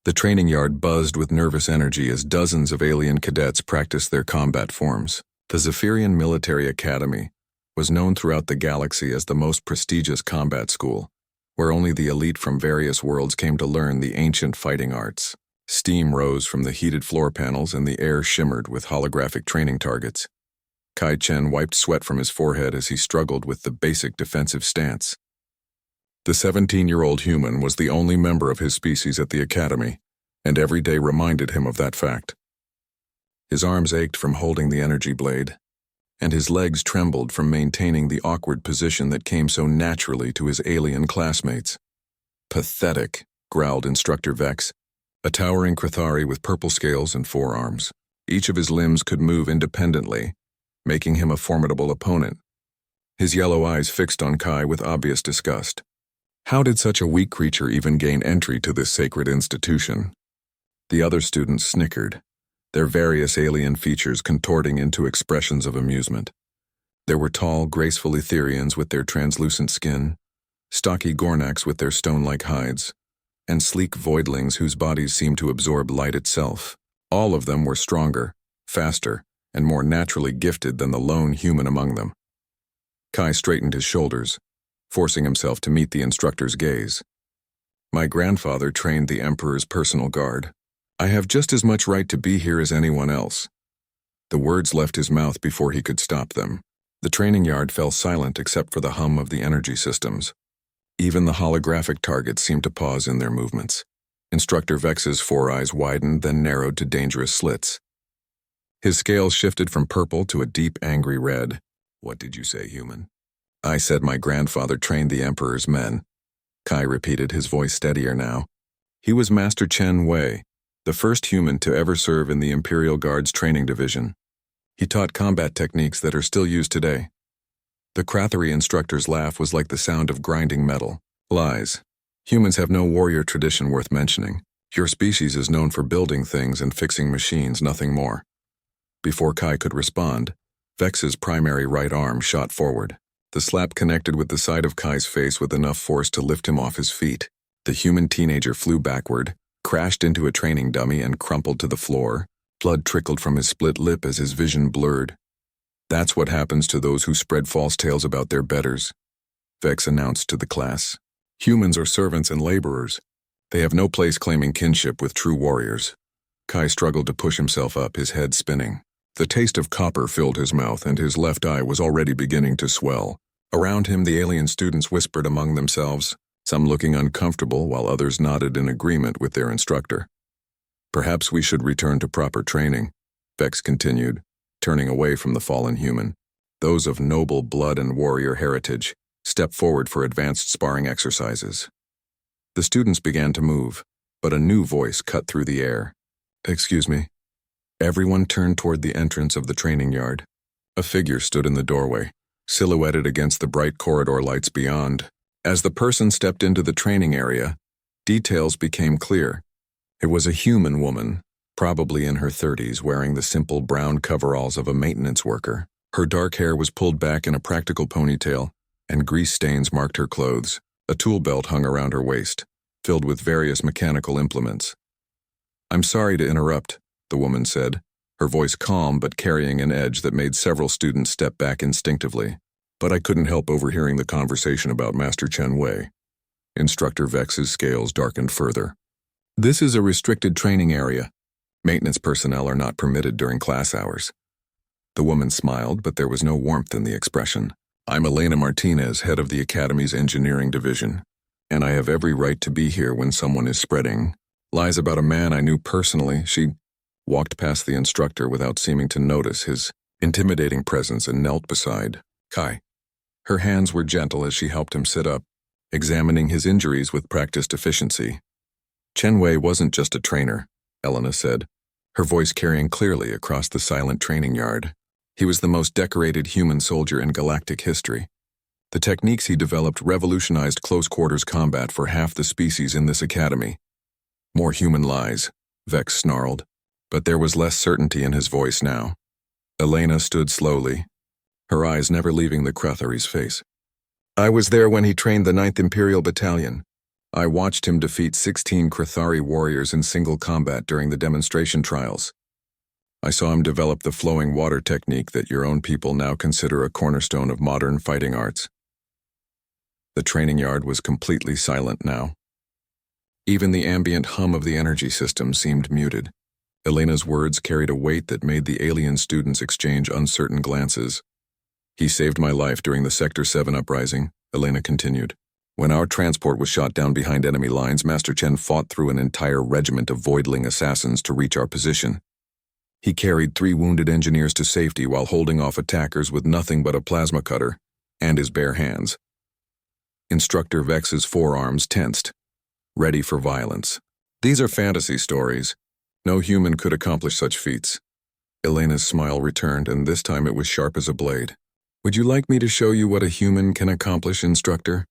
The training yard buzzed with nervous energy as dozens of alien cadets practiced their combat forms. The Zephyrian Military Academy was known throughout the galaxy as the most prestigious combat school, where only the elite from various worlds came to learn the ancient fighting arts. Steam rose from the heated floor panels and the air shimmered with holographic training targets. Kai Chen wiped sweat from his forehead as he struggled with the basic defensive stance. The 17-year-old human was the only member of his species at the academy, and every day reminded him of that fact. His arms ached from holding the energy blade, and his legs trembled from maintaining the awkward position that came so naturally to his alien classmates. "Pathetic," growled Instructor Vex, a towering Krithari with purple scales and 4 arms. Each of his limbs could move independently, making him a formidable opponent. His yellow eyes fixed on Kai with obvious disgust. How did such a weak creature even gain entry to this sacred institution? The other students snickered, their various alien features contorting into expressions of amusement. There were tall, graceful Etherians with their translucent skin, stocky Gornaks with their stone-like hides, and sleek voidlings whose bodies seemed to absorb light itself. All of them were stronger, faster, and more naturally gifted than the lone human among them. Kai straightened his shoulders, forcing himself to meet the instructor's gaze. "My grandfather trained the Emperor's personal guard. I have just as much right to be here as anyone else." The words left his mouth before he could stop them. The training yard fell silent except for the hum of the energy systems. Even the holographic targets seemed to pause in their movements. Instructor Vex's 4 eyes widened, then narrowed to dangerous slits. His scales shifted from purple to a deep, angry red. "What did you say, human?" "I said my grandfather trained the Emperor's men," Kai repeated, his voice steadier now. "He was Master Chen Wei, the first human to ever serve in the Imperial Guard's training division. He taught combat techniques that are still used today." The Krathari instructor's laugh was like the sound of grinding metal. "Lies. Humans have no warrior tradition worth mentioning. Your species is known for building things and fixing machines, nothing more." Before Kai could respond, Vex's primary right arm shot forward. The slap connected with the side of Kai's face with enough force to lift him off his feet. The human teenager flew backward, crashed into a training dummy, and crumpled to the floor. Blood trickled from his split lip as his vision blurred. "That's what happens to those who spread false tales about their betters," Vex announced to the class. "Humans are servants and laborers. They have no place claiming kinship with true warriors." Kai struggled to push himself up, his head spinning. The taste of copper filled his mouth, and his left eye was already beginning to swell. Around him, the alien students whispered among themselves, some looking uncomfortable while others nodded in agreement with their instructor. "Perhaps we should return to proper training," Vex continued, turning away from the fallen human. "Those of noble blood and warrior heritage, step forward for advanced sparring exercises." The students began to move, but a new voice cut through the air. "Excuse me." Everyone turned toward the entrance of the training yard. A figure stood in the doorway, silhouetted against the bright corridor lights beyond. As the person stepped into the training area, details became clear. It was a human woman, probably in her 30s, wearing the simple brown coveralls of a maintenance worker. Her dark hair was pulled back in a practical ponytail, and grease stains marked her clothes. A tool belt hung around her waist, filled with various mechanical implements. "I'm sorry to interrupt," the woman said, her voice calm but carrying an edge that made several students step back instinctively. "But I couldn't help overhearing the conversation about Master Chen Wei." Instructor Vex's scales darkened further. "This is a restricted training area. Maintenance personnel are not permitted during class hours." The woman smiled, but there was no warmth in the expression. "I'm Elena Martinez, head of the Academy's engineering division, and I have every right to be here when someone is spreading lies about a man I knew personally." She walked past the instructor without seeming to notice his intimidating presence and knelt beside Kai. Her hands were gentle as she helped him sit up, examining his injuries with practiced efficiency. "Chen Wei wasn't just a trainer," Elena said, her voice carrying clearly across the silent training yard. "He was the most decorated human soldier in galactic history. The techniques he developed revolutionized close-quarters combat for half the species in this academy." "More human lies," Vex snarled, but there was less certainty in his voice now. Elena stood slowly, her eyes never leaving the Krathari's face. "I was there when he trained the 9th Imperial Battalion. I watched him defeat 16 Krithari warriors in single combat during the demonstration trials. I saw him develop the flowing water technique that your own people now consider a cornerstone of modern fighting arts. The training yard was completely silent now. Even the ambient hum of the energy system seemed muted. Elena's words carried a weight that made the alien students exchange uncertain glances. He saved my life during the Sector 7 uprising, Elena continued. When our transport was shot down behind enemy lines, Master Chen fought through an entire regiment of voidling assassins to reach our position. He carried 3 wounded engineers to safety while holding off attackers with nothing but a plasma cutter and his bare hands. Instructor Vex's forearms tensed, ready for violence. These are fantasy stories. No human could accomplish such feats. Elena's smile returned, and this time it was sharp as a blade. Would you like me to show you what a human can accomplish, instructor?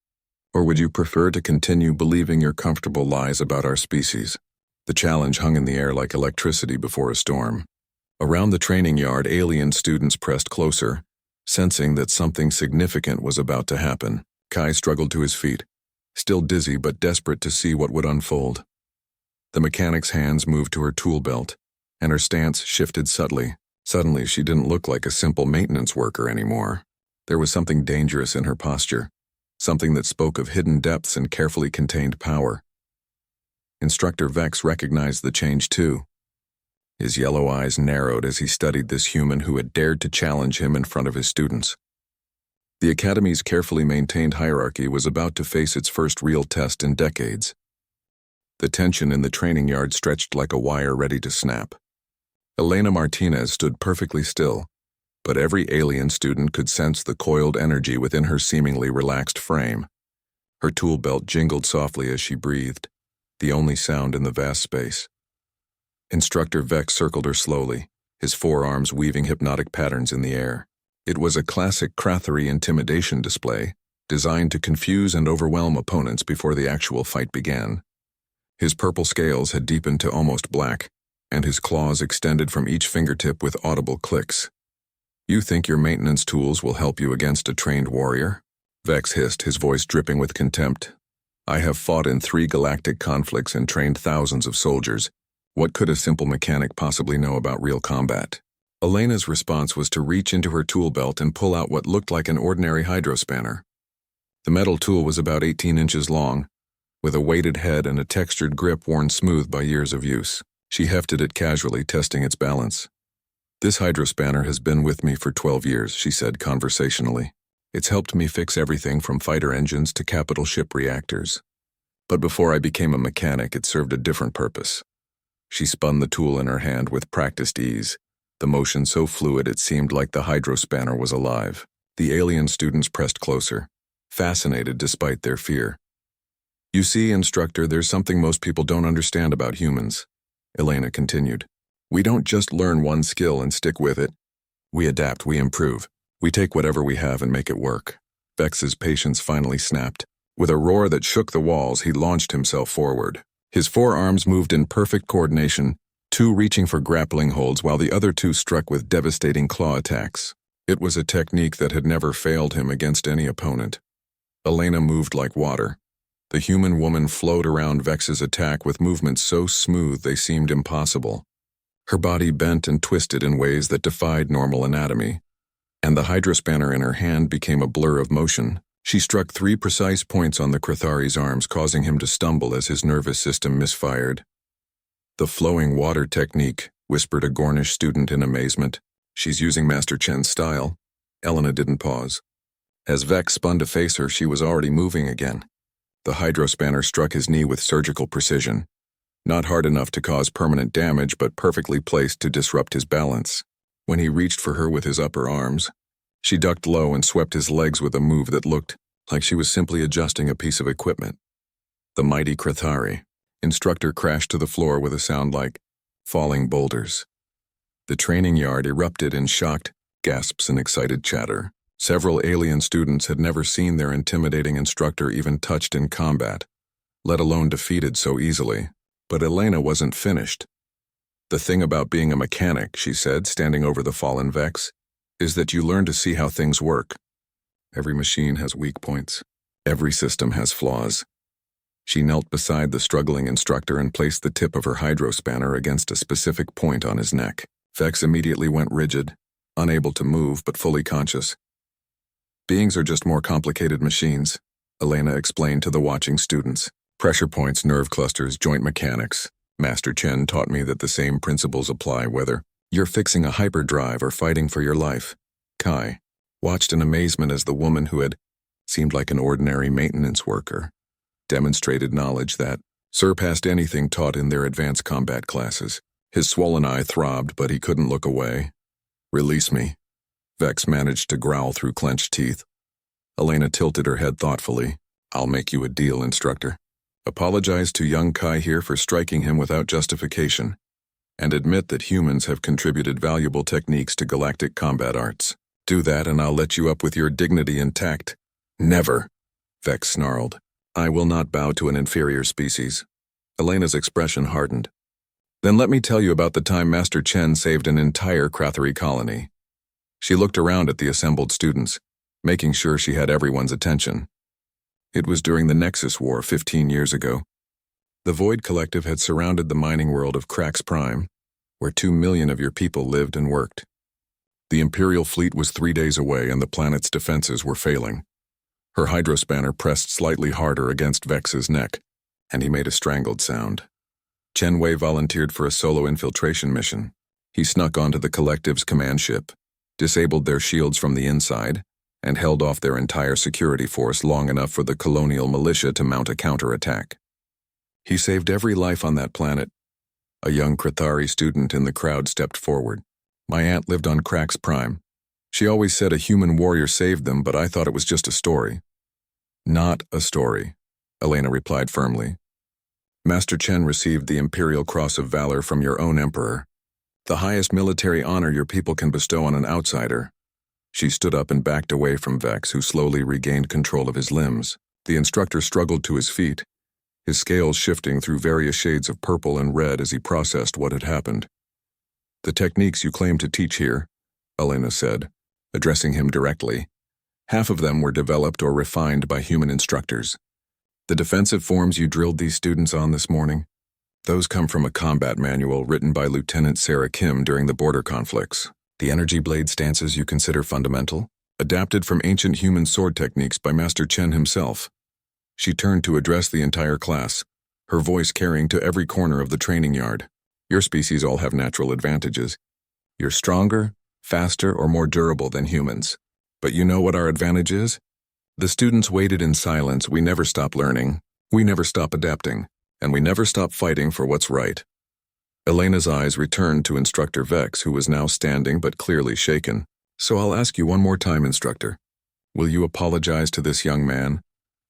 Or would you prefer to continue believing your comfortable lies about our species? The challenge hung in the air like electricity before a storm. Around the training yard, alien students pressed closer, sensing that something significant was about to happen. Kai struggled to his feet, still dizzy but desperate to see what would unfold. The mechanic's hands moved to her tool belt, and her stance shifted subtly. Suddenly, she didn't look like a simple maintenance worker anymore. There was something dangerous in her posture, something that spoke of hidden depths and carefully contained power. Instructor Vex recognized the change too. His yellow eyes narrowed as he studied this human who had dared to challenge him in front of his students. The Academy's carefully maintained hierarchy was about to face its first real test in decades. The tension in the training yard stretched like a wire ready to snap. Elena Martinez stood perfectly still, but every alien student could sense the coiled energy within her seemingly relaxed frame. Her tool belt jingled softly as she breathed, the only sound in the vast space. Instructor Vex circled her slowly, his forearms weaving hypnotic patterns in the air. It was a classic Krathari intimidation display, designed to confuse and overwhelm opponents before the actual fight began. His purple scales had deepened to almost black, and his claws extended from each fingertip with audible clicks. You think your maintenance tools will help you against a trained warrior? Vex hissed, his voice dripping with contempt. I have fought in 3 galactic conflicts and trained thousands of soldiers. What could a simple mechanic possibly know about real combat? Elena's response was to reach into her tool belt and pull out what looked like an ordinary hydrospanner. The metal tool was about 18 inches long, with a weighted head and a textured grip worn smooth by years of use. She hefted it casually, testing its balance. This hydrospanner has been with me for 12 years, she said conversationally. It's helped me fix everything from fighter engines to capital ship reactors. But before I became a mechanic, it served a different purpose. She spun the tool in her hand with practiced ease, the motion so fluid it seemed like the hydrospanner was alive. The alien students pressed closer, fascinated despite their fear. You see, instructor, there's something most people don't understand about humans, Elena continued. We don't just learn one skill and stick with it. We adapt, we improve. We take whatever we have and make it work. Vex's patience finally snapped. With a roar that shook the walls, he launched himself forward. His forearms moved in perfect coordination, 2 reaching for grappling holds while the other 2 struck with devastating claw attacks. It was a technique that had never failed him against any opponent. Elena moved like water. The human woman flowed around Vex's attack with movements so smooth they seemed impossible. Her body bent and twisted in ways that defied normal anatomy, and the hydrospanner in her hand became a blur of motion. She struck 3 precise points on the Krathari's arms, causing him to stumble as his nervous system misfired. The flowing water technique, whispered a Gornish student in amazement. She's using Master Chen's style. Elena didn't pause. As Vex spun to face her, she was already moving again. The hydrospanner struck his knee with surgical precision. Not hard enough to cause permanent damage, but perfectly placed to disrupt his balance. When he reached for her with his upper arms, she ducked low and swept his legs with a move that looked like she was simply adjusting a piece of equipment. The mighty Krathari. Instructor crashed to the floor with a sound like falling boulders. The training yard erupted in shocked gasps and excited chatter. Several alien students had never seen their intimidating instructor even touched in combat, let alone defeated so easily. But Elena wasn't finished. The thing about being a mechanic, she said, standing over the fallen Vex, is that you learn to see how things work. Every machine has weak points. Every system has flaws. She knelt beside the struggling instructor and placed the tip of her hydrospanner against a specific point on his neck. Vex immediately went rigid, unable to move but fully conscious. Beings are just more complicated machines, Elena explained to the watching students. Pressure points, nerve clusters, joint mechanics. Master Chen taught me that the same principles apply whether you're fixing a hyperdrive or fighting for your life. Kai watched in amazement as the woman who had seemed like an ordinary maintenance worker demonstrated knowledge that surpassed anything taught in their advanced combat classes. His swollen eye throbbed, but he couldn't look away. Release me. Vex managed to growl through clenched teeth. Elena tilted her head thoughtfully. I'll make you a deal, instructor. Apologize to young Kai here for striking him without justification, and admit that humans have contributed valuable techniques to galactic combat arts. Do that and I'll let you up with your dignity intact. Never, Vex snarled. I will not bow to an inferior species. Elena's expression hardened. Then let me tell you about the time Master Chen saved an entire Krathari colony. She looked around at the assembled students, making sure she had everyone's attention. It was during the Nexus War 15 years ago. The Void Collective had surrounded the mining world of Krax Prime, where 2 million of your people lived and worked. The Imperial fleet was 3 days away and the planet's defenses were failing. Her hydrospanner pressed slightly harder against Vex's neck, and he made a strangled sound. Chen Wei volunteered for a solo infiltration mission. He snuck onto the Collective's command ship, disabled their shields from the inside, and held off their entire security force long enough for the colonial militia to mount a counterattack. He saved every life on that planet. A young Krathari student in the crowd stepped forward. My aunt lived on Krax Prime. She always said a human warrior saved them, but I thought it was just a story. Not a story, Elena replied firmly. Master Chen received the Imperial Cross of Valor from your own emperor, the highest military honor your people can bestow on an outsider. She stood up and backed away from Vex, who slowly regained control of his limbs. The instructor struggled to his feet, his scales shifting through various shades of purple and red as he processed what had happened. The techniques you claim to teach here, Elena said, addressing him directly. Half of them were developed or refined by human instructors. The defensive forms you drilled these students on this morning, those come from a combat manual written by Lieutenant Sarah Kim during the border conflicts. The energy blade stances you consider fundamental, adapted from ancient human sword techniques by Master Chen himself. She turned to address the entire class, her voice carrying to every corner of the training yard. Your species all have natural advantages. You're stronger, faster, or more durable than humans. But you know what our advantage is? The students waited in silence. We never stop learning, we never stop adapting, and we never stop fighting for what's right. Elena's eyes returned to Instructor Vex, who was now standing but clearly shaken. So I'll ask you one more time, Instructor. Will you apologize to this young man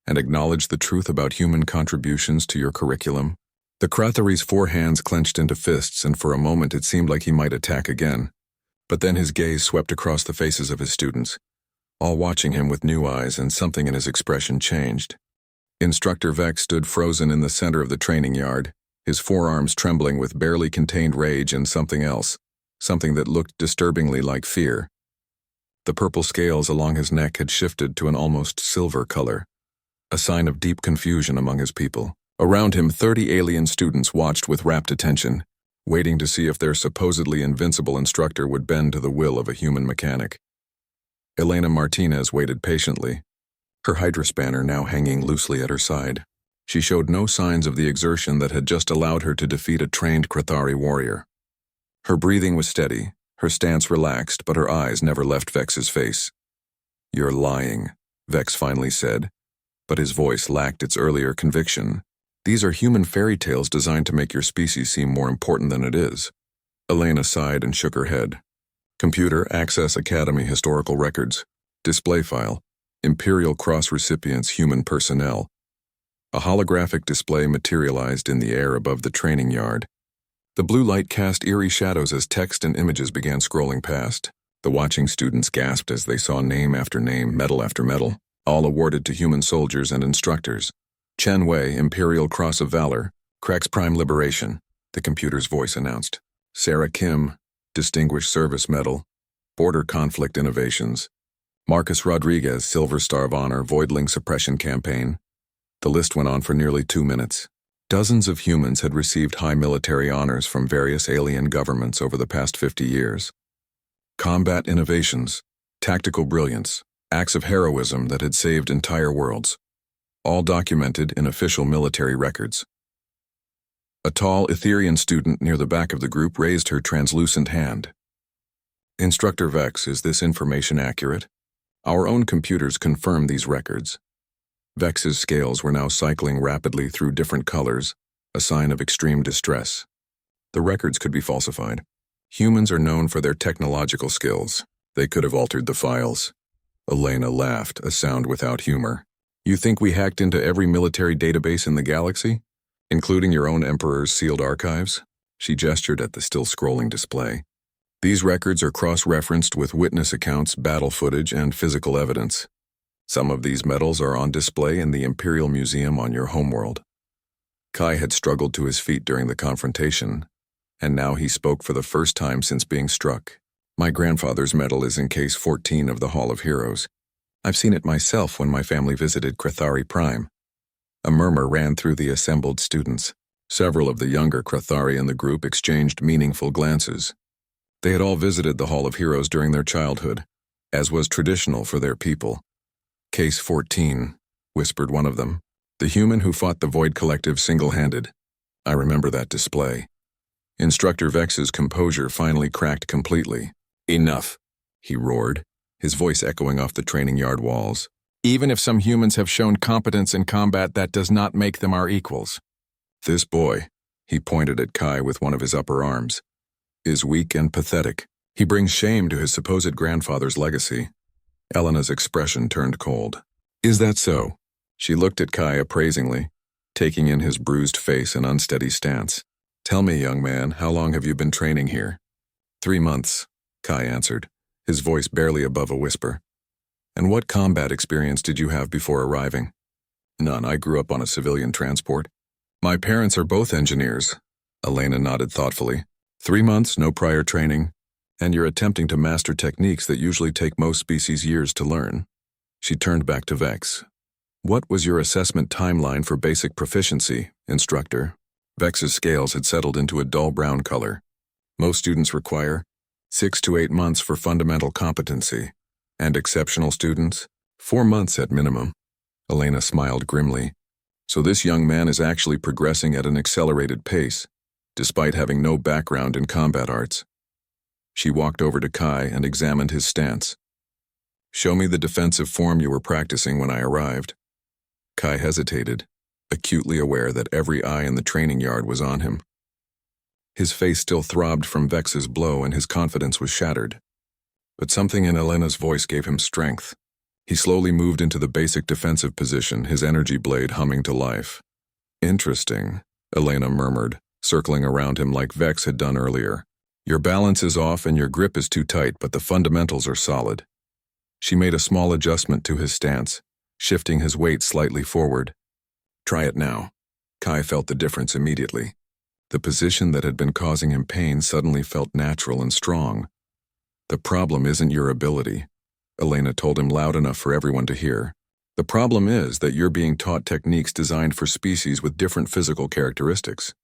and acknowledge the truth about human contributions to your curriculum? The Krathari's 4 hands clenched into fists, and for a moment it seemed like he might attack again. But then his gaze swept across the faces of his students, all watching him with new eyes, and something in his expression changed. Instructor Vex stood frozen in the center of the training yard, his forearms trembling with barely contained rage and something else, something that looked disturbingly like fear. The purple scales along his neck had shifted to an almost silver color, a sign of deep confusion among his people. Around him, 30 alien students watched with rapt attention, waiting to see if their supposedly invincible instructor would bend to the will of a human mechanic. Elena Martinez waited patiently, her hydrospanner now hanging loosely at her side. She showed no signs of the exertion that had just allowed her to defeat a trained Krathari warrior. Her breathing was steady, her stance relaxed, but her eyes never left Vex's face. You're lying, Vex finally said, but his voice lacked its earlier conviction. These are human fairy tales designed to make your species seem more important than it is. Elena sighed and shook her head. Computer, Access Academy Historical Records, Display File, Imperial Cross Recipients Human Personnel. A holographic display materialized in the air above the training yard. The blue light cast eerie shadows as text and images began scrolling past. The watching students gasped as they saw name after name, medal after medal, all awarded to human soldiers and instructors. Chen Wei, Imperial Cross of Valor, Krax Prime Liberation, the computer's voice announced. Sarah Kim, Distinguished Service Medal, Border Conflict Innovations. Marcus Rodriguez, Silver Star of Honor, Voidling Suppression Campaign. The list went on for nearly 2 minutes. Dozens of humans had received high military honors from various alien governments over the past 50 years. Combat innovations, tactical brilliance, acts of heroism that had saved entire worlds, all documented in official military records. A tall Etherian student near the back of the group raised her translucent hand. Instructor Vex, is this information accurate? Our own computers confirm these records. Vex's scales were now cycling rapidly through different colors, a sign of extreme distress. The records could be falsified. Humans are known for their technological skills. They could have altered the files. Elena laughed, a sound without humor. You think we hacked into every military database in the galaxy? Including your own Emperor's sealed archives? She gestured at the still scrolling display. These records are cross-referenced with witness accounts, battle footage, and physical evidence. Some of these medals are on display in the Imperial Museum on your homeworld. Kai had struggled to his feet during the confrontation, and now he spoke for the first time since being struck. My grandfather's medal is in case 14 of the Hall of Heroes. I've seen it myself when my family visited Krathari Prime. A murmur ran through the assembled students. Several of the younger Krathari in the group exchanged meaningful glances. They had all visited the Hall of Heroes during their childhood, as was traditional for their people. Case 14, whispered one of them. The human who fought the Void Collective single-handed. I remember that display. Instructor Vex's composure finally cracked completely. Enough, he roared, his voice echoing off the training yard walls. Even if some humans have shown competence in combat, that does not make them our equals. This boy, he pointed at Kai with one of his upper arms, is weak and pathetic. He brings shame to his supposed grandfather's legacy. Elena's expression turned cold. Is that so? She looked at Kai appraisingly, taking in his bruised face and unsteady stance. Tell me, young man, how long have you been training here? 3 months, Kai answered, his voice barely above a whisper. And what combat experience did you have before arriving? None. I grew up on a civilian transport. My parents are both engineers. Elena nodded thoughtfully. 3 months, no prior training, and you're attempting to master techniques that usually take most species years to learn. She turned back to Vex. What was your assessment timeline for basic proficiency, instructor? Vex's scales had settled into a dull brown color. Most students require 6 to 8 months for fundamental competency, and exceptional students, 4 months at minimum. Elena smiled grimly. So this young man is actually progressing at an accelerated pace, despite having no background in combat arts. She walked over to Kai and examined his stance. Show me the defensive form you were practicing when I arrived. Kai hesitated, acutely aware that every eye in the training yard was on him. His face still throbbed from Vex's blow and his confidence was shattered. But something in Elena's voice gave him strength. He slowly moved into the basic defensive position, his energy blade humming to life. Interesting, Elena murmured, circling around him like Vex had done earlier. Your balance is off and your grip is too tight, but the fundamentals are solid. She made a small adjustment to his stance, shifting his weight slightly forward. Try it now. Kai felt the difference immediately. The position that had been causing him pain suddenly felt natural and strong. The problem isn't your ability, Elena told him loud enough for everyone to hear. The problem is that you're being taught techniques designed for species with different physical characteristics.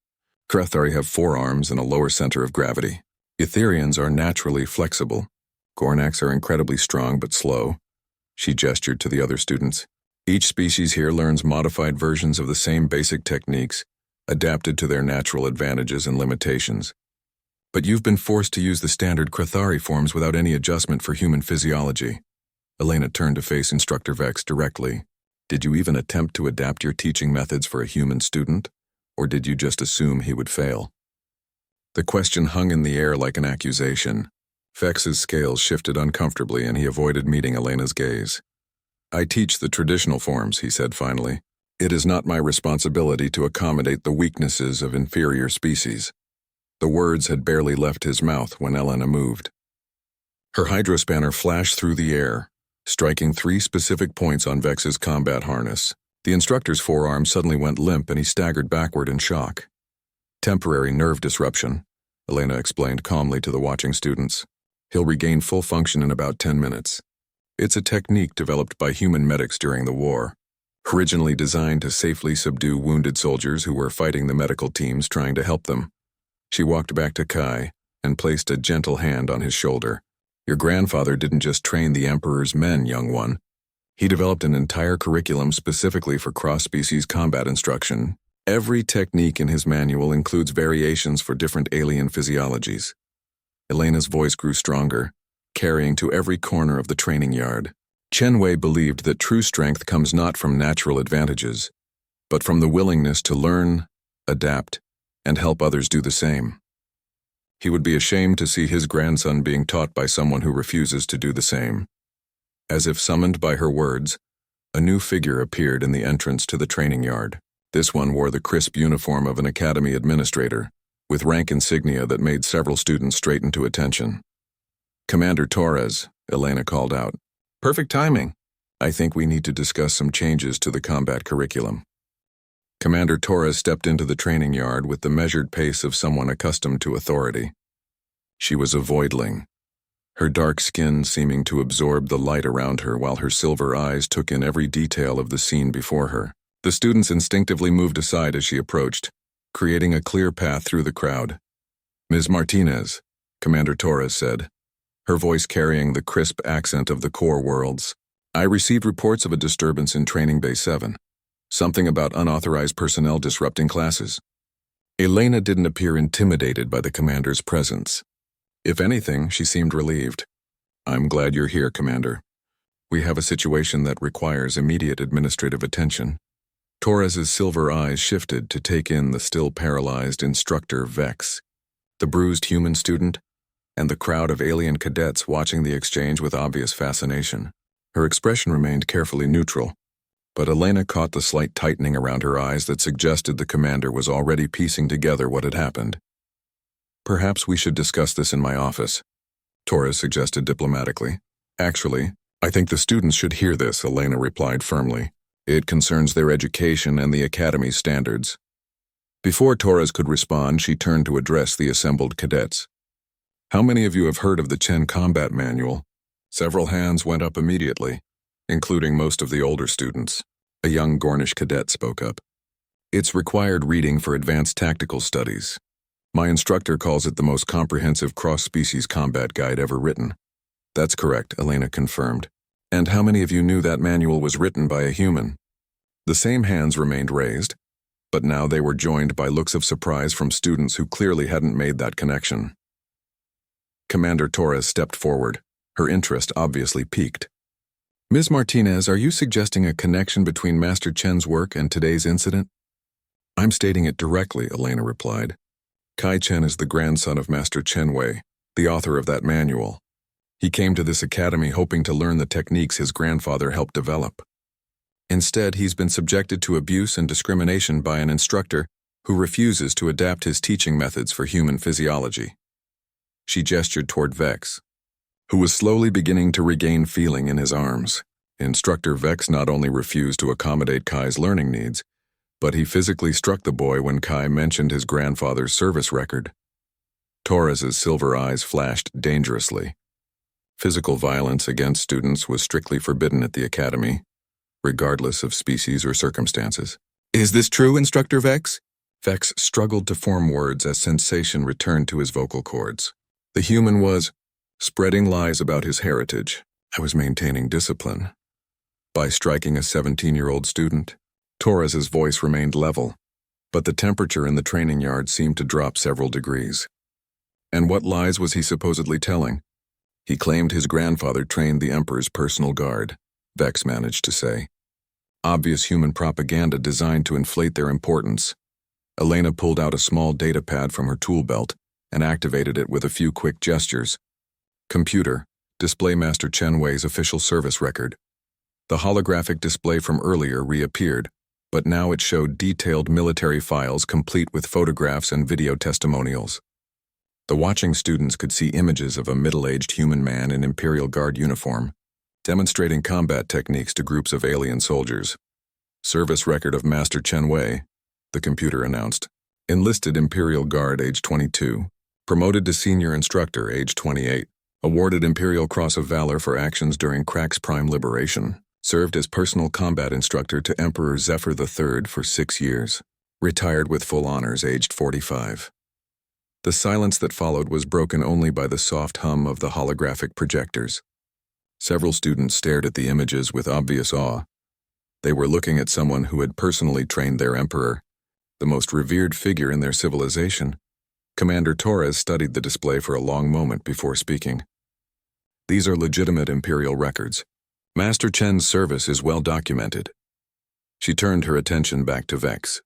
Krathari have 4 arms and a lower center of gravity. Etherians are naturally flexible. Gornaks are incredibly strong but slow. She gestured to the other students. Each species here learns modified versions of the same basic techniques, adapted to their natural advantages and limitations. But you've been forced to use the standard Krathari forms without any adjustment for human physiology. Elena turned to face Instructor Vex directly. Did you even attempt to adapt your teaching methods for a human student, or did you just assume he would fail? The question hung in the air like an accusation. Vex's scales shifted uncomfortably and he avoided meeting Elena's gaze. I teach the traditional forms, he said finally. It is not my responsibility to accommodate the weaknesses of inferior species. The words had barely left his mouth when Elena moved. Her hydrospanner flashed through the air, striking 3 specific points on Vex's combat harness. The instructor's forearm suddenly went limp and he staggered backward in shock. Temporary nerve disruption, Elena explained calmly to the watching students. He'll regain full function in about 10 minutes. It's a technique developed by human medics during the war. originally designed to safely subdue wounded soldiers who were fighting the medical teams trying to help them. She walked back to Kai and placed a gentle hand on his shoulder. Your grandfather didn't just train the Emperor's men, young one. He developed an entire curriculum specifically for cross-species combat instruction. Every technique in his manual includes variations for different alien physiologies. Elena's voice grew stronger, carrying to every corner of the training yard. Chen Wei believed that true strength comes not from natural advantages, but from the willingness to learn, adapt, and help others do the same. He would be ashamed to see his grandson being taught by someone who refuses to do the same. As if summoned by her words, a new figure appeared in the entrance to the training yard. This one wore the crisp uniform of an academy administrator, with rank insignia that made several students straighten to attention. Commander Torres, Elena called out. Perfect timing. I think we need to discuss some changes to the combat curriculum. Commander Torres stepped into the training yard with the measured pace of someone accustomed to authority. She was a voidling, her dark skin seeming to absorb the light around her while her silver eyes took in every detail of the scene before her. The students instinctively moved aside as she approached, creating a clear path through the crowd. Ms. Martinez, Commander Torres said, her voice carrying the crisp accent of the core worlds. I received reports of a disturbance in Training Bay 7. Something about unauthorized personnel disrupting classes. Elena didn't appear intimidated by the commander's presence. If anything, she seemed relieved. I'm glad you're here, Commander. We have a situation that requires immediate administrative attention. Torres's silver eyes shifted to take in the still paralyzed instructor Vex, the bruised human student, and the crowd of alien cadets watching the exchange with obvious fascination. Her expression remained carefully neutral, but Elena caught the slight tightening around her eyes that suggested the commander was already piecing together what had happened. Perhaps we should discuss this in my office, Torres suggested diplomatically. Actually, I think the students should hear this, Elena replied firmly. It concerns their education and the academy's standards. Before Torres could respond, she turned to address the assembled cadets. How many of you have heard of the Chen Combat Manual? Several hands went up immediately, including most of the older students. A young Gornish cadet spoke up. It's required reading for advanced tactical studies. My instructor calls it the most comprehensive cross-species combat guide ever written. That's correct, Elena confirmed. And how many of you knew that manual was written by a human? The same hands remained raised, but now they were joined by looks of surprise from students who clearly hadn't made that connection. Commander Torres stepped forward, her interest obviously piqued. Ms. Martinez, are you suggesting a connection between Master Chen's work and today's incident? I'm stating it directly, Elena replied. Kai Chen is the grandson of Master Chen Wei, the author of that manual. He came to this academy hoping to learn the techniques his grandfather helped develop. Instead, he's been subjected to abuse and discrimination by an instructor who refuses to adapt his teaching methods for human physiology. She gestured toward Vex, who was slowly beginning to regain feeling in his arms. Instructor Vex not only refused to accommodate Kai's learning needs, but he physically struck the boy when Kai mentioned his grandfather's service record. Torres's silver eyes flashed dangerously. Physical violence against students was strictly forbidden at the academy, regardless of species or circumstances. Is this true, Instructor Vex? Vex struggled to form words as sensation returned to his vocal cords. The human was spreading lies about his heritage. I was maintaining discipline by striking a 17-year-old student. Torres's voice remained level, but the temperature in the training yard seemed to drop several degrees. And what lies was he supposedly telling? He claimed his grandfather trained the Emperor's personal guard, Vex managed to say. Obvious human propaganda designed to inflate their importance. Elena pulled out a small data pad from her tool belt and activated it with a few quick gestures. Computer, display Master Chen Wei's official service record. The holographic display from earlier reappeared, but now it showed detailed military files complete with photographs and video testimonials. The watching students could see images of a middle-aged human man in Imperial Guard uniform, demonstrating combat techniques to groups of alien soldiers. Service record of Master Chen Wei, the computer announced. Enlisted Imperial Guard, age 22. Promoted to senior instructor, age 28. Awarded Imperial Cross of Valor for actions during Crack's Prime Liberation. Served as personal combat instructor to Emperor Zephyr III for 6 years. Retired with full honors, aged 45. The silence that followed was broken only by the soft hum of the holographic projectors. Several students stared at the images with obvious awe. They were looking at someone who had personally trained their emperor, the most revered figure in their civilization. Commander Torres studied the display for a long moment before speaking. These are legitimate imperial records. Master Chen's service is well documented. She turned her attention back to Vex.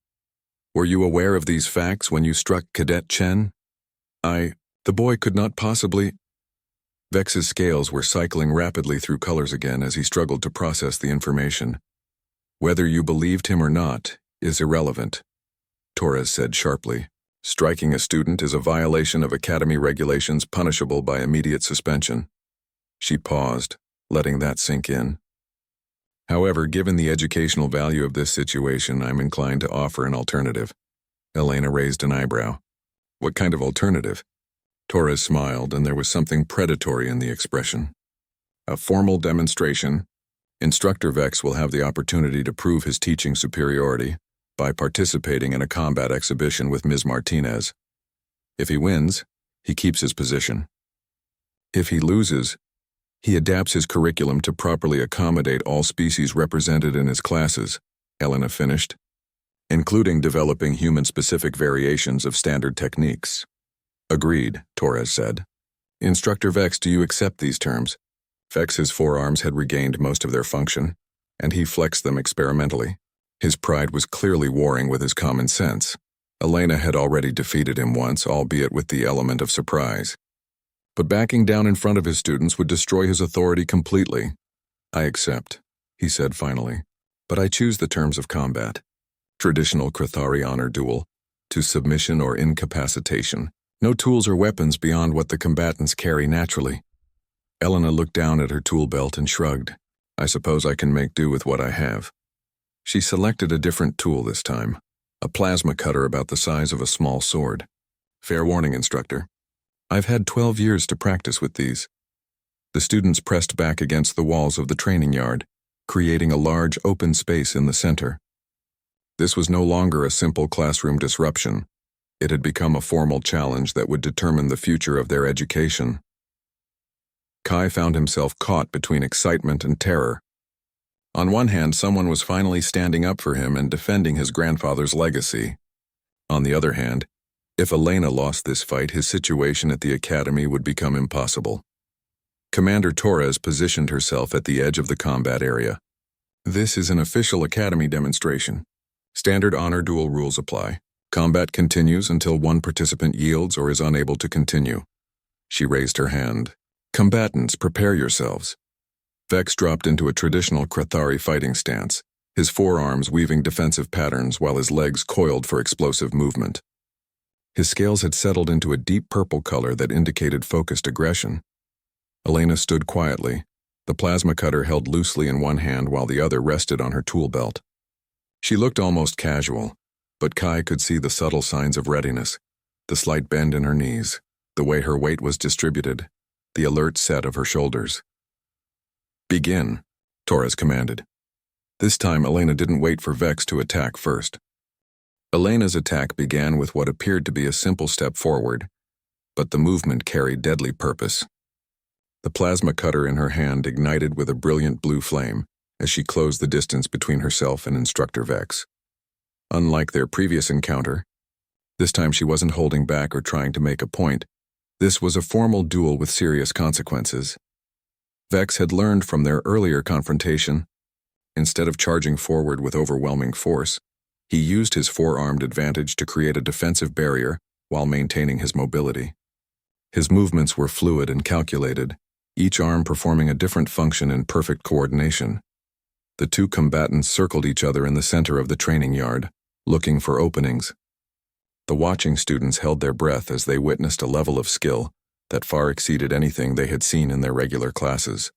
Were you aware of these facts when you struck Cadet Chen? The boy could not possibly. Vex's scales were cycling rapidly through colors again as he struggled to process the information. Whether you believed him or not is irrelevant, Torres said sharply. Striking a student is a violation of Academy regulations punishable by immediate suspension. She paused, letting that sink in. However, given the educational value of this situation, I'm inclined to offer an alternative. Elena raised an eyebrow. What kind of alternative? Torres smiled, and there was something predatory in the expression. A formal demonstration. Instructor Vex will have the opportunity to prove his teaching superiority by participating in a combat exhibition with Ms. Martinez. If he wins, he keeps his position. If he loses, he adapts his curriculum to properly accommodate all species represented in his classes, Elena finished, including developing human-specific variations of standard techniques. Agreed, Torres said. Instructor Vex, do you accept these terms? Vex's forearms had regained most of their function, and he flexed them experimentally. His pride was clearly warring with his common sense. Elena had already defeated him once, albeit with the element of surprise. But backing down in front of his students would destroy his authority completely. I accept, he said finally, but I choose the terms of combat. Traditional Krathari honor duel, to submission or incapacitation. No tools or weapons beyond what the combatants carry naturally. Elena looked down at her tool belt and shrugged. I suppose I can make do with what I have. She selected a different tool this time, a plasma cutter about the size of a small sword. Fair warning, instructor. I've had 12 years to practice with these. The students pressed back against the walls of the training yard, creating a large open space in the center. This was no longer a simple classroom disruption. It had become a formal challenge that would determine the future of their education. Kai found himself caught between excitement and terror. On one hand, someone was finally standing up for him and defending his grandfather's legacy. On the other hand, if Elena lost this fight, his situation at the academy would become impossible. Commander Torres positioned herself at the edge of the combat area. This is an official academy demonstration. Standard honor duel rules apply. Combat continues until one participant yields or is unable to continue. She raised her hand. Combatants, prepare yourselves. Vex dropped into a traditional Krathari fighting stance, his forearms weaving defensive patterns while his legs coiled for explosive movement. His scales had settled into a deep purple color that indicated focused aggression. Elena stood quietly, the plasma cutter held loosely in one hand while the other rested on her tool belt. She looked almost casual, but Kai could see the subtle signs of readiness, the slight bend in her knees, the way her weight was distributed, the alert set of her shoulders. Begin, Torres commanded. This time Elena didn't wait for Vex to attack first. Elena's attack began with what appeared to be a simple step forward, but the movement carried deadly purpose. The plasma cutter in her hand ignited with a brilliant blue flame as she closed the distance between herself and Instructor Vex. Unlike their previous encounter, this time she wasn't holding back or trying to make a point. This was a formal duel with serious consequences. Vex had learned from their earlier confrontation. Instead of charging forward with overwhelming force, he used his forearmed advantage to create a defensive barrier while maintaining his mobility. His movements were fluid and calculated, each arm performing a different function in perfect coordination. The two combatants circled each other in the center of the training yard, looking for openings. The watching students held their breath as they witnessed a level of skill that far exceeded anything they had seen in their regular classes.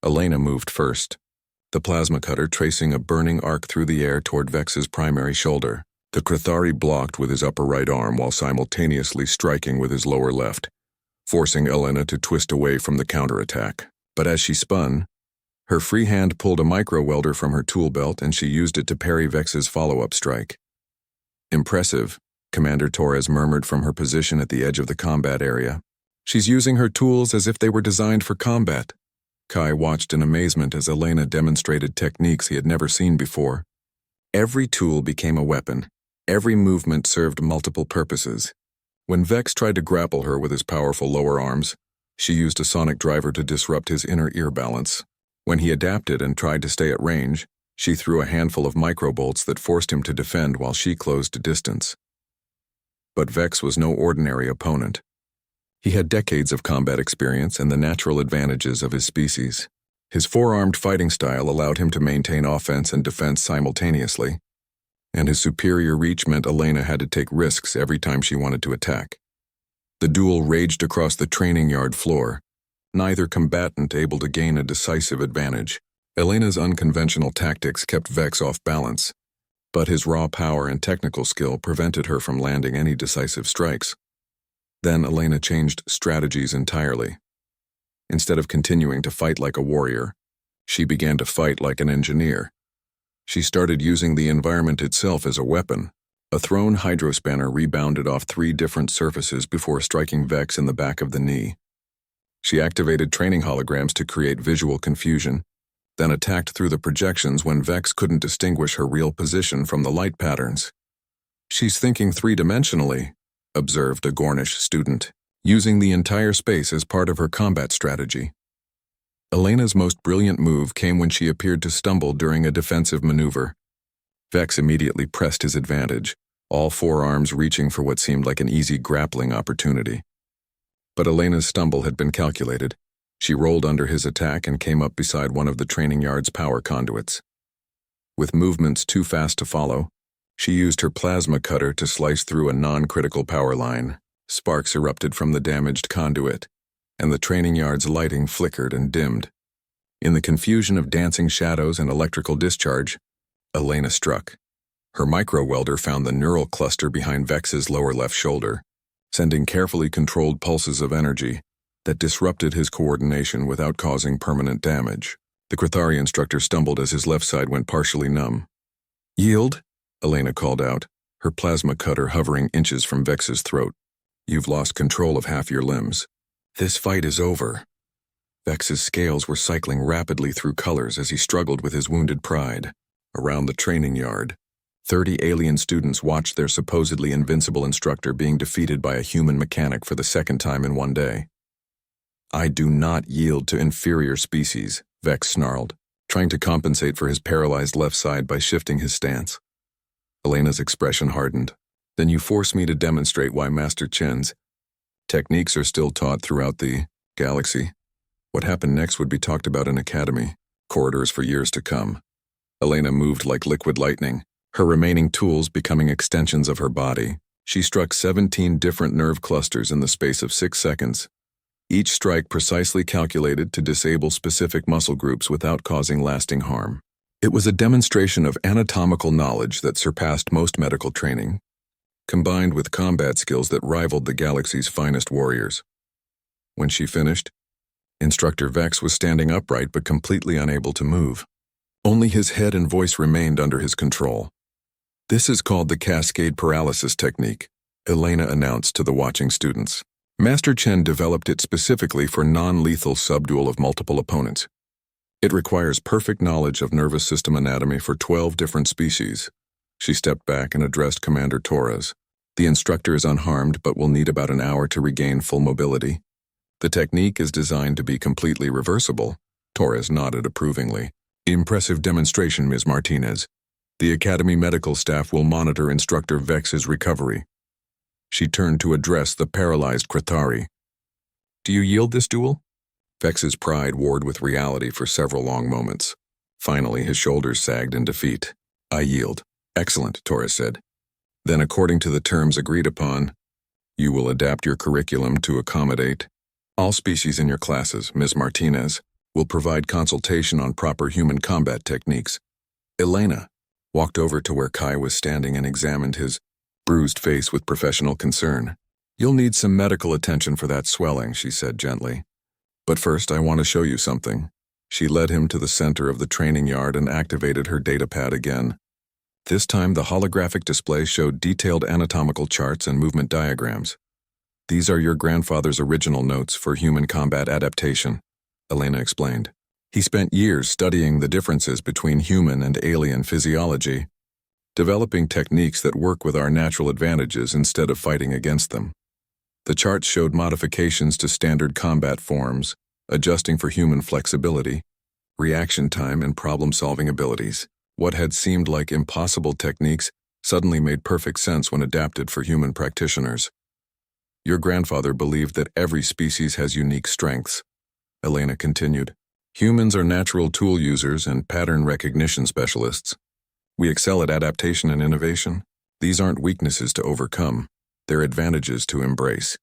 Elena moved first, the plasma cutter tracing a burning arc through the air toward Vex's primary shoulder. The Krathari blocked with his upper right arm while simultaneously striking with his lower left, forcing Elena to twist away from the counterattack. But as she spun, Her free hand pulled a micro-welder from her tool belt and she used it to parry Vex's follow-up strike. Impressive, Commander Torres murmured from her position at the edge of the combat area. She's using her tools as if they were designed for combat. Kai watched in amazement as Elena demonstrated techniques he had never seen before. Every tool became a weapon. Every movement served multiple purposes. When Vex tried to grapple her with his powerful lower arms, she used a sonic driver to disrupt his inner ear balance. When he adapted and tried to stay at range, she threw a handful of microbolts that forced him to defend while she closed distance. But Vex was no ordinary opponent. He had decades of combat experience and the natural advantages of his species. His four-armed fighting style allowed him to maintain offense and defense simultaneously, and his superior reach meant Elena had to take risks every time she wanted to attack. The duel raged across the training yard floor, neither combatant able to gain a decisive advantage. Elena's unconventional tactics kept Vex off balance, but his raw power and technical skill prevented her from landing any decisive strikes. Then Elena changed strategies entirely. Instead of continuing to fight like a warrior, she began to fight like an engineer. She started using the environment itself as a weapon. A thrown hydrospanner rebounded off 3 different surfaces before striking Vex in the back of the knee. She activated training holograms to create visual confusion, then attacked through the projections when Vex couldn't distinguish her real position from the light patterns. "She's thinking 3-dimensionally," observed a Gornish student, using the entire space as part of her combat strategy. Elena's most brilliant move came when she appeared to stumble during a defensive maneuver. Vex immediately pressed his advantage, all 4 arms reaching for what seemed like an easy grappling opportunity. But Elena's stumble had been calculated. She rolled under his attack and came up beside one of the training yard's power conduits. With movements too fast to follow, she used her plasma cutter to slice through a non-critical power line. Sparks erupted from the damaged conduit, and the training yard's lighting flickered and dimmed. In the confusion of dancing shadows and electrical discharge, Elena struck. Her micro-welder found the neural cluster behind Vex's lower left shoulder, sending carefully controlled pulses of energy that disrupted his coordination without causing permanent damage. The Crithari instructor stumbled as his left side went partially numb. "Yield," Elena called out, her plasma cutter hovering inches from Vex's throat. "You've lost control of half your limbs. This fight is over." Vex's scales were cycling rapidly through colors as he struggled with his wounded pride. Around the training yard, 30 alien students watched their supposedly invincible instructor being defeated by a human mechanic for the 2nd time in one day. "I do not yield to inferior species," Vex snarled, trying to compensate for his paralyzed left side by shifting his stance. Elena's expression hardened. "Then you force me to demonstrate why Master Chen's techniques are still taught throughout the galaxy. What happened next would be talked about in Academy corridors for years to come." Elena moved like liquid lightning, her remaining tools becoming extensions of her body. She struck 17 different nerve clusters in the space of 6 seconds, each strike precisely calculated to disable specific muscle groups without causing lasting harm. It was a demonstration of anatomical knowledge that surpassed most medical training, combined with combat skills that rivaled the galaxy's finest warriors. When she finished, Instructor Vex was standing upright but completely unable to move. Only his head and voice remained under his control. "This is called the cascade paralysis technique," Elena announced to the watching students. "Master Chen developed it specifically for non-lethal subdual of multiple opponents. It requires perfect knowledge of nervous system anatomy for 12 different species." She stepped back and addressed Commander Torres. "The instructor is unharmed but will need about an hour to regain full mobility. The technique is designed to be completely reversible." Torres nodded approvingly. "Impressive demonstration, Ms. Martinez. The Academy medical staff will monitor Instructor Vex's recovery." She turned to address the paralyzed Crithari. "Do you yield this duel?" Vex's pride warred with reality for several long moments. Finally, his shoulders sagged in defeat. "I yield." "Excellent," Torres said. "Then according to the terms agreed upon, you will adapt your curriculum to accommodate all species in your classes. Ms. Martinez will provide consultation on proper human combat techniques." Elena walked over to where Kai was standing and examined his bruised face with professional concern. "You'll need some medical attention for that swelling," she said gently. "But first I want to show you something." She led him to the center of the training yard and activated her datapad again. This time, the holographic display showed detailed anatomical charts and movement diagrams. "These are your grandfather's original notes for human combat adaptation," Elena explained. "He spent years studying the differences between human and alien physiology, developing techniques that work with our natural advantages instead of fighting against them." The charts showed modifications to standard combat forms, adjusting for human flexibility, reaction time, and problem-solving abilities. What had seemed like impossible techniques suddenly made perfect sense when adapted for human practitioners. "Your grandfather believed that every species has unique strengths," Elena continued. "Humans are natural tool users and pattern recognition specialists. We excel at adaptation and innovation. These aren't weaknesses to overcome, they're advantages to embrace."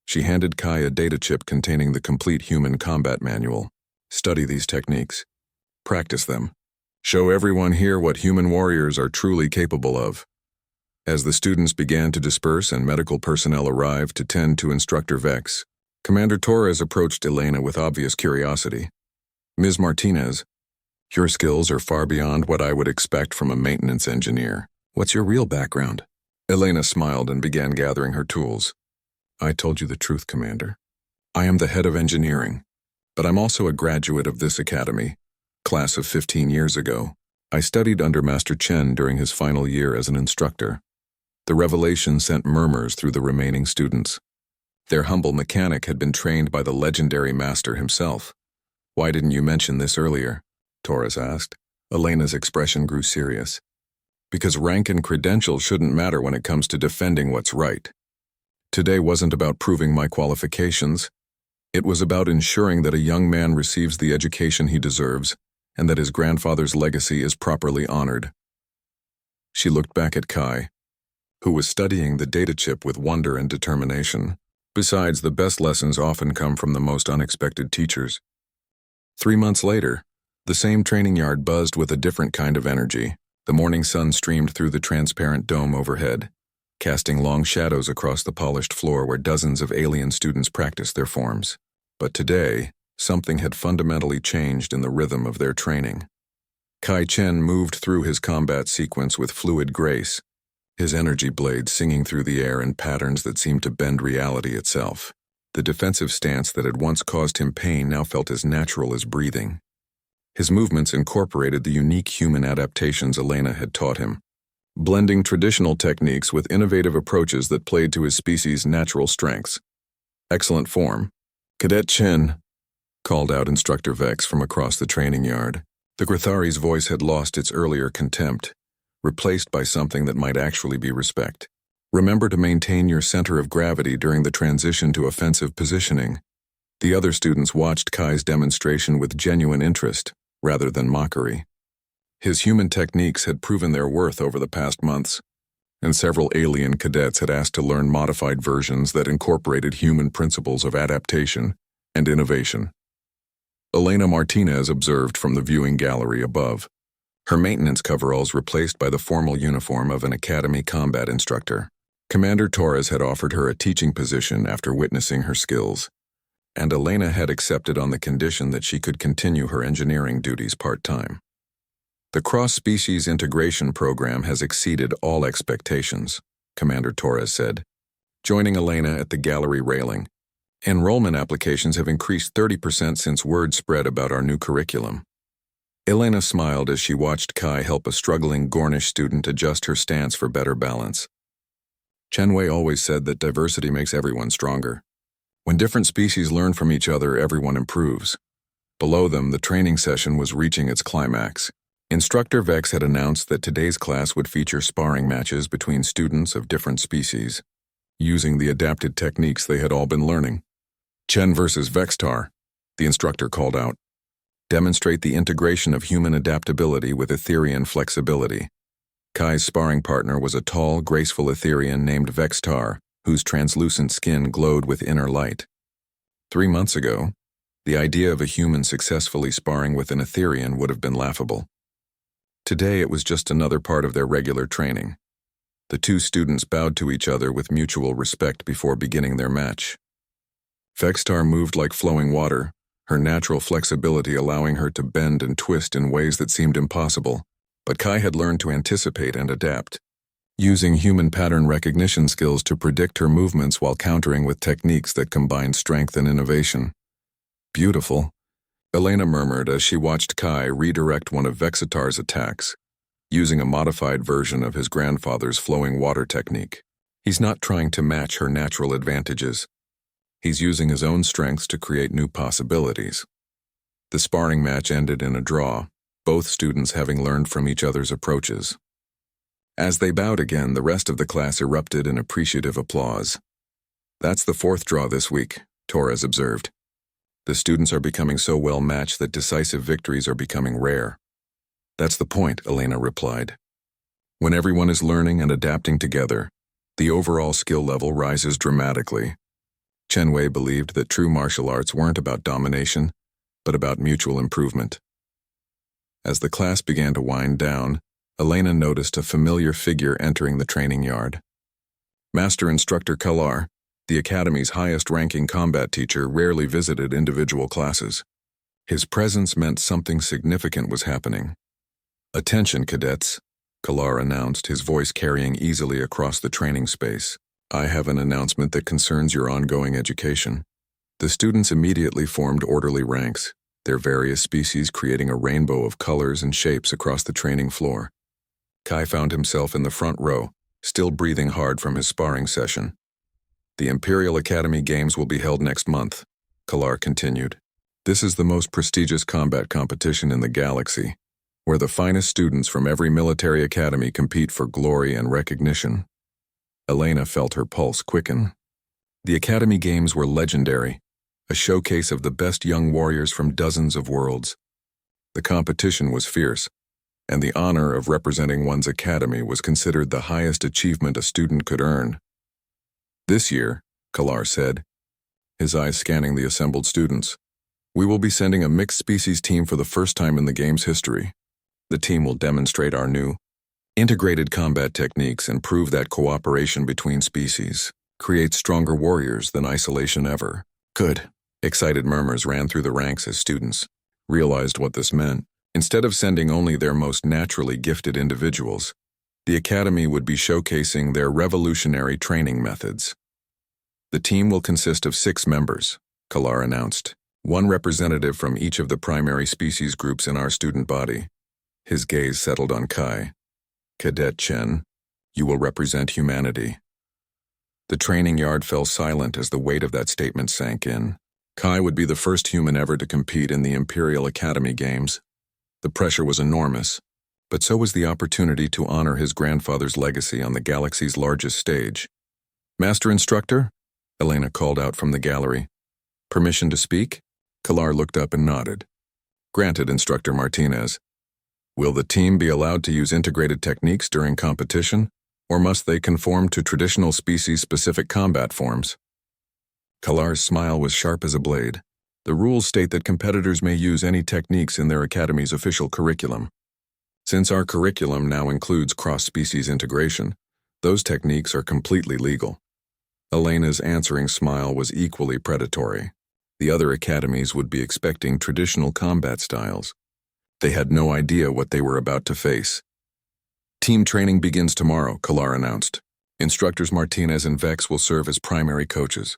She handed Kai a data chip containing the complete human combat manual. "Study these techniques. Practice them. Show everyone here what human warriors are truly capable of." As the students began to disperse and medical personnel arrived to tend to Instructor Vex, Commander Torres approached Elena with obvious curiosity. "Ms. Martinez, your skills are far beyond what I would expect from a maintenance engineer. What's your real background?" Elena smiled and began gathering her tools. "I told you the truth, Commander. I am the head of engineering, but I'm also a graduate of this academy, class of 15 years ago. I studied under Master Chen during his final year as an instructor." The revelation sent murmurs through the remaining students. Their humble mechanic had been trained by the legendary master himself. "Why didn't you mention this earlier?" Torres asked. Elena's expression grew serious. "Because rank and credentials shouldn't matter when it comes to defending what's right. Today wasn't about proving my qualifications. It was about ensuring that a young man receives the education he deserves and that his grandfather's legacy is properly honored." She looked back at Kai, who was studying the data chip with wonder and determination. Besides, the best lessons often come from the most unexpected teachers. 3 months later, the same training yard buzzed with a different kind of energy. The morning sun streamed through the transparent dome overhead, casting long shadows across the polished floor where dozens of alien students practiced their forms. But today, something had fundamentally changed in the rhythm of their training. Kai Chen moved through his combat sequence with fluid grace, his energy blades singing through the air in patterns that seemed to bend reality itself. The defensive stance that had once caused him pain now felt as natural as breathing. His movements incorporated the unique human adaptations Elena had taught him, blending traditional techniques with innovative approaches that played to his species' natural strengths. "Excellent form. Cadet Chen," called out Instructor Vex from across the training yard. The Grathari's voice had lost its earlier contempt, replaced by something that might actually be respect. "Remember to maintain your center of gravity during the transition to offensive positioning." The other students watched Kai's demonstration with genuine interest, rather than mockery. His human techniques had proven their worth over the past months, and several alien cadets had asked to learn modified versions that incorporated human principles of adaptation and innovation. Elena Martinez observed from the viewing gallery above, her maintenance coveralls replaced by the formal uniform of an academy combat instructor. Commander Torres had offered her a teaching position after witnessing her skills, and Elena had accepted on the condition that she could continue her engineering duties part-time. "The cross-species integration program has exceeded all expectations," Commander Torres said, joining Elena at the gallery railing. "Enrollment applications have increased 30% since word spread about our new curriculum." Elena smiled as she watched Kai help a struggling Gornish student adjust her stance for better balance. "Chen Wei always said that diversity makes everyone stronger. When different species learn from each other, everyone improves." Below them, the training session was reaching its climax. Instructor Vex had announced that today's class would feature sparring matches between students of different species, using the adapted techniques they had all been learning. "Chen versus Vextar," the instructor called out. "Demonstrate the integration of human adaptability with Etherian flexibility." Kai's sparring partner was a tall, graceful Etherian named Vextar, whose translucent skin glowed with inner light. 3 months ago, the idea of a human successfully sparring with an Etherian would have been laughable. Today it was just another part of their regular training. The two students bowed to each other with mutual respect before beginning their match. Vextar moved like flowing water, her natural flexibility allowing her to bend and twist in ways that seemed impossible. But Kai had learned to anticipate and adapt, using human pattern recognition skills to predict her movements while countering with techniques that combined strength and innovation. Beautiful, Elena murmured as she watched Kai redirect one of Vexitar's attacks, using a modified version of his grandfather's flowing water technique. He's not trying to match her natural advantages. He's using his own strengths to create new possibilities. The sparring match ended in a draw, both students having learned from each other's approaches. As they bowed again, the rest of the class erupted in appreciative applause. That's the fourth draw this week, Torres observed. The students are becoming so well matched that decisive victories are becoming rare. That's the point, Elena replied. When everyone is learning and adapting together, the overall skill level rises dramatically. Chen Wei believed that true martial arts weren't about domination, but about mutual improvement. As the class began to wind down, Elena noticed a familiar figure entering the training yard. Master Instructor Kalar, the Academy's highest-ranking combat teacher, rarely visited individual classes. His presence meant something significant was happening. "Attention, cadets," Kalar announced, his voice carrying easily across the training space. "I have an announcement that concerns your ongoing education." The students immediately formed orderly ranks, their various species creating a rainbow of colors and shapes across the training floor. Kai found himself in the front row, still breathing hard from his sparring session. "The Imperial Academy Games will be held next month," Kalar continued. "This is the most prestigious combat competition in the galaxy, where the finest students from every military academy compete for glory and recognition." Elena felt her pulse quicken. The Academy Games were legendary, a showcase of the best young warriors from dozens of worlds. The competition was fierce, and the honor of representing one's academy was considered the highest achievement a student could earn. "This year," Kalar said, his eyes scanning the assembled students, "we will be sending a mixed-species team for the first time in the game's history. The team will demonstrate our new, integrated combat techniques and prove that cooperation between species creates stronger warriors than isolation ever." "Good." Excited murmurs ran through the ranks as students realized what this meant. Instead of sending only their most naturally gifted individuals, the Academy would be showcasing their revolutionary training methods. "The team will consist of 6 members," Kalar announced, "one representative from each of the primary species groups in our student body." His gaze settled on Kai. "Cadet Chen, you will represent humanity." The training yard fell silent as the weight of that statement sank in. Kai would be the first human ever to compete in the Imperial Academy Games. The pressure was enormous, but so was the opportunity to honor his grandfather's legacy on the galaxy's largest stage. "Master Instructor?" Elena called out from the gallery. "Permission to speak?" Kalar looked up and nodded. "Granted, Instructor Martinez. Will the team be allowed to use integrated techniques during competition, or must they conform to traditional species-specific combat forms?" Kalar's smile was sharp as a blade. "The rules state that competitors may use any techniques in their academy's official curriculum. Since our curriculum now includes cross-species integration, those techniques are completely legal." Elena's answering smile was equally predatory. The other academies would be expecting traditional combat styles. They had no idea what they were about to face. "Team training begins tomorrow," Kalar announced. "Instructors Martinez and Vex will serve as primary coaches.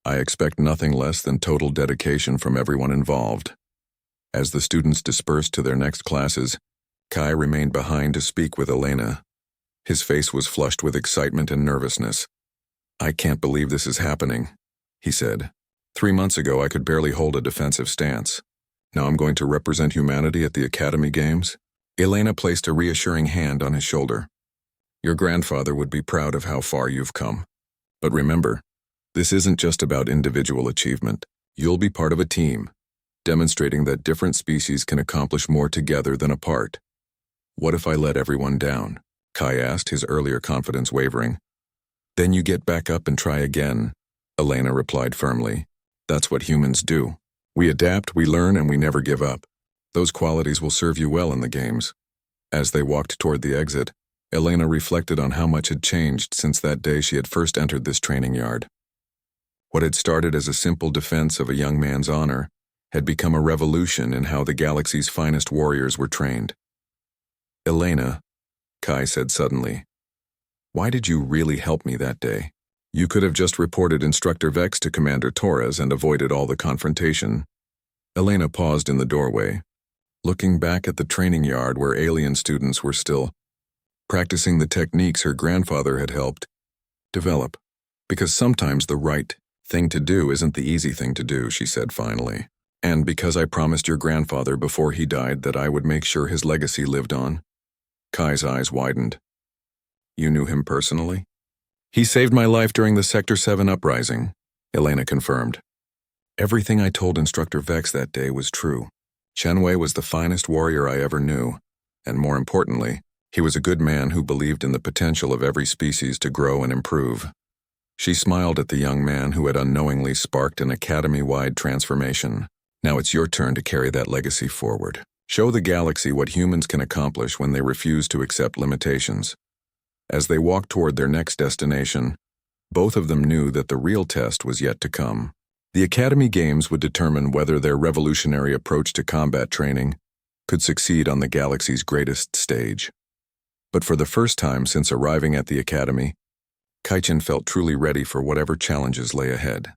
I expect nothing less than total dedication from everyone involved." As the students dispersed to their next classes, Kai remained behind to speak with Elena. His face was flushed with excitement and nervousness. "I can't believe this is happening," he said. 3 months ago I could barely hold a defensive stance. Now I'm going to represent humanity at the Academy Games." Elena placed a reassuring hand on his shoulder. "Your grandfather would be proud of how far you've come. But remember, this isn't just about individual achievement. You'll be part of a team, demonstrating that different species can accomplish more together than apart." "What if I let everyone down?" Kai asked, his earlier confidence wavering. "Then you get back up and try again," Elena replied firmly. "That's what humans do. We adapt, we learn, and we never give up. Those qualities will serve you well in the games." As they walked toward the exit, Elena reflected on how much had changed since that day she had first entered this training yard. What had started as a simple defense of a young man's honor had become a revolution in how the galaxy's finest warriors were trained. "Elena," Kai said suddenly, "why did you really help me that day? You could have just reported Instructor Vex to Commander Torres and avoided all the confrontation." Elena paused in the doorway, looking back at the training yard where alien students were still practicing the techniques her grandfather had helped develop. "Because sometimes the right thing to do isn't the easy thing to do," she said finally. "And because I promised your grandfather before he died that I would make sure his legacy lived on." Kai's eyes widened. "You knew him personally?" "He saved my life during the Sector 7 uprising," Elena confirmed. "Everything I told Instructor Vex that day was true. Shenwei was the finest warrior I ever knew, and more importantly, he was a good man who believed in the potential of every species to grow and improve." She smiled at the young man who had unknowingly sparked an academy-wide transformation. "Now it's your turn to carry that legacy forward. Show the galaxy what humans can accomplish when they refuse to accept limitations." As they walked toward their next destination, both of them knew that the real test was yet to come. The Academy Games would determine whether their revolutionary approach to combat training could succeed on the galaxy's greatest stage. But for the first time since arriving at the Academy, Kaichin felt truly ready for whatever challenges lay ahead.